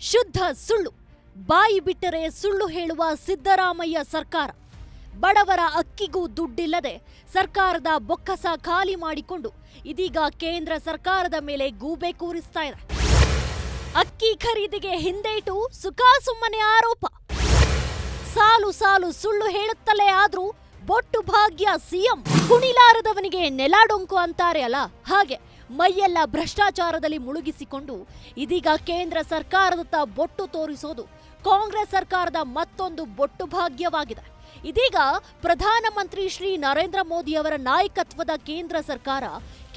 ಶುದ್ಧ ಸುಳ್ಳು. ಬಾಯಿ ಬಿಟ್ಟರೆ ಸುಳ್ಳು ಹೇಳುವ ಸಿದ್ದರಾಮಯ್ಯ ಸರ್ಕಾರ. ಬಡವರ ಅಕ್ಕಿಗೂ ದುಡ್ಡಿಲ್ಲದೆ ಸರ್ಕಾರದ ಬೊಕ್ಕಸ ಖಾಲಿ ಮಾಡಿಕೊಂಡು ಇದೀಗ ಕೇಂದ್ರ ಸರ್ಕಾರದ ಮೇಲೆ ಗೂಬೆ ಕೂರಿಸ್ತಾ ಇದೆ. ಅಕ್ಕಿ ಖರೀದಿಗೆ ಹಿಂದೇಟು, ಸುಖಾಸುಮ್ಮನೆ ಆರೋಪ. ಸಾಲು ಸಾಲು ಸುಳ್ಳು ಹೇಳುತ್ತಲೇ ಆದ್ರೂ ಬೊಟ್ಟು ಭಾಗ್ಯ ಸಿಎಂ. ಕುಣಿಲಾರದವನಿಗೆ ನೆಲಾಡೊಂಕು ಅಂತಾರೆ ಅಲ್ಲ, ಹಾಗೆ ಮೈಯೆಲ್ಲ ಭ್ರಷ್ಟಾಚಾರದಲ್ಲಿ ಮುಳುಗಿಸಿಕೊಂಡು ಇದೀಗ ಕೇಂದ್ರ ಸರ್ಕಾರದತ್ತ ಬೊಟ್ಟು ತೋರಿಸೋದು ಕಾಂಗ್ರೆಸ್ ಸರ್ಕಾರದ ಮತ್ತೊಂದು ಬೊಟ್ಟು ಭಾಗ್ಯವಾಗಿದೆ. ಇದೀಗ ಪ್ರಧಾನಮಂತ್ರಿ ಶ್ರೀ ನರೇಂದ್ರ ಮೋದಿ ಅವರ ನಾಯಕತ್ವದ ಕೇಂದ್ರ ಸರ್ಕಾರ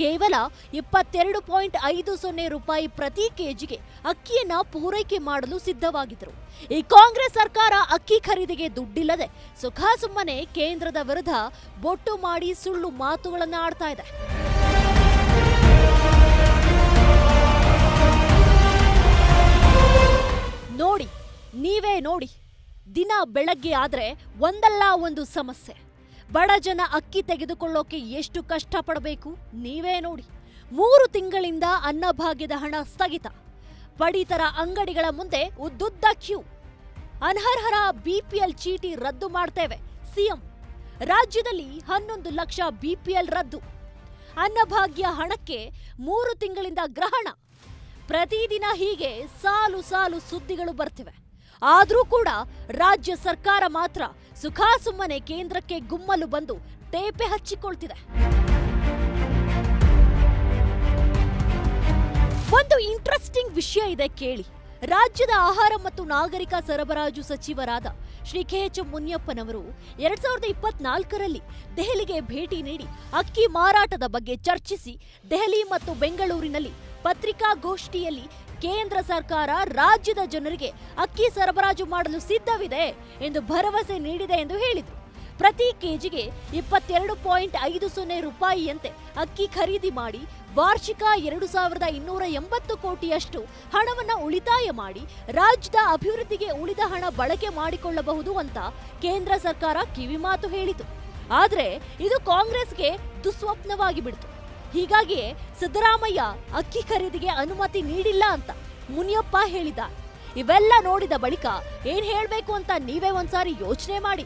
ಕೇವಲ 22.50 ರೂಪಾಯಿ ಪ್ರತಿ ಕೆಜಿಗೆ ಅಕ್ಕಿಯನ್ನ ಪೂರೈಕೆ ಮಾಡಲು ಸಿದ್ಧವಾಗಿದ್ದರು. ಈ ಕಾಂಗ್ರೆಸ್ ಸರ್ಕಾರ ಅಕ್ಕಿ ಖರೀದಿಗೆ ದುಡ್ಡಿಲ್ಲದೆ ಸುಖಾಸುಮ್ಮನೆ ಕೇಂದ್ರದ ವಿರುದ್ಧ ಬೊಟ್ಟು ಮಾಡಿ ಸುಳ್ಳು ಮಾತುಗಳನ್ನು ಆಡ್ತಾ ಇದೆ. ನೋಡಿ, ನೀವೇ ನೋಡಿ, ದಿನ ಬೆಳಗ್ಗೆ ಆದ್ರೆ ಒಂದಲ್ಲ ಒಂದು ಸಮಸ್ಯೆ. ಬಡ ಜನ ಅಕ್ಕಿ ತೆಗೆದುಕೊಳ್ಳೋಕೆ ಎಷ್ಟು ಕಷ್ಟಪಡಬೇಕು ನೀವೇ ನೋಡಿ. 3 ತಿಂಗಳಿಂದ ಅನ್ನಭಾಗ್ಯದ ಹಣ ಸ್ಥಗಿತ. ಪಡಿತರ ಅಂಗಡಿಗಳ ಮುಂದೆ ಉದ್ದುದ್ದ ಕ್ಯೂ. ಅನರ್ಹರ ಬಿಪಿಎಲ್ ಚೀಟಿ ರದ್ದು ಮಾಡ್ತೇವೆ ಸಿಎಂ. ರಾಜ್ಯದಲ್ಲಿ 11 ಲಕ್ಷ ಬಿಪಿಎಲ್ ರದ್ದು. ಅನ್ನಭಾಗ್ಯ ಹಣಕ್ಕೆ 3 ತಿಂಗಳಿಂದ ಗ್ರಹಣ. ಪ್ರತಿದಿನ ಹೀಗೆ ಸಾಲು ಸಾಲು ಸುದ್ದಿಗಳು ಬರ್ತಿವೆ. ಆದ್ರೂ ಕೂಡ ರಾಜ್ಯ ಸರ್ಕಾರ ಮಾತ್ರ ಸುಖಾಸುಮ್ಮನೆ ಕೇಂದ್ರಕ್ಕೆ ಗುಮ್ಮಲು ಬಂದು ತೇಪೆ ಹಚ್ಚಿಕೊಳ್ತಿದೆ. ಒಂದು ಇಂಟ್ರೆಸ್ಟಿಂಗ್ ವಿಷಯ ಇದೆ ಕೇಳಿ. ರಾಜ್ಯದ ಆಹಾರ ಮತ್ತು ನಾಗರಿಕ ಸರಬರಾಜು ಸಚಿವರಾದ ಶ್ರೀ ಕೆ.ಎಚ್. ಮುನಿಯಪ್ಪನವರು 2024ರಲ್ಲಿ ದೆಹಲಿಗೆ ಭೇಟಿ ನೀಡಿ ಅಕ್ಕಿ ಮಾರಾಟದ ಬಗ್ಗೆ ಚರ್ಚಿಸಿ ದೆಹಲಿ ಮತ್ತು ಬೆಂಗಳೂರಿನಲ್ಲಿ ಪತ್ರಿಕಾಗೋಷ್ಠಿಯಲ್ಲಿ ಕೇಂದ್ರ ಸರ್ಕಾರ ರಾಜ್ಯದ ಜನರಿಗೆ ಅಕ್ಕಿ ಸರಬರಾಜು ಮಾಡಲು ಸಿದ್ಧವಿದೆ ಎಂದು ಭರವಸೆ ನೀಡಿದೆ ಎಂದು ಹೇಳಿದರು. ಪ್ರತಿ ಕೆಜಿಗೆ 22.50 ರೂಪಾಯಿಯಂತೆ ಅಕ್ಕಿ ಖರೀದಿ ಮಾಡಿ ವಾರ್ಷಿಕ 2280 ಕೋಟಿಯಷ್ಟು ಹಣವನ್ನು ಉಳಿತಾಯ ಮಾಡಿ ರಾಜ್ಯದ ಅಭಿವೃದ್ಧಿಗೆ ಉಳಿದ ಹಣ ಬಳಕೆ ಮಾಡಿಕೊಳ್ಳಬಹುದು ಅಂತ ಕೇಂದ್ರ ಸರ್ಕಾರ ಕಿವಿಮಾತು ಹೇಳಿತು. ಆದರೆ ಇದು ಕಾಂಗ್ರೆಸ್ಗೆ ದುಸ್ವಪ್ನವಾಗಿ ಬಿಡ್ತು. ಹೀಗಾಗಿಯೇ ಸಿದ್ದರಾಮಯ್ಯ ಅಕ್ಕಿ ಖರೀದಿಗೆ ಅನುಮತಿ ನೀಡಿಲ್ಲ ಅಂತ ಮುನಿಯಪ್ಪ ಹೇಳಿದ್ದಾರೆ. ಇವೆಲ್ಲ ನೋಡಿದ ಬಳಿಕ ಏನ್ ಹೇಳ್ಬೇಕು ಅಂತ ನೀವೇ ಒಂದ್ಸಾರಿ ಯೋಚನೆ ಮಾಡಿ.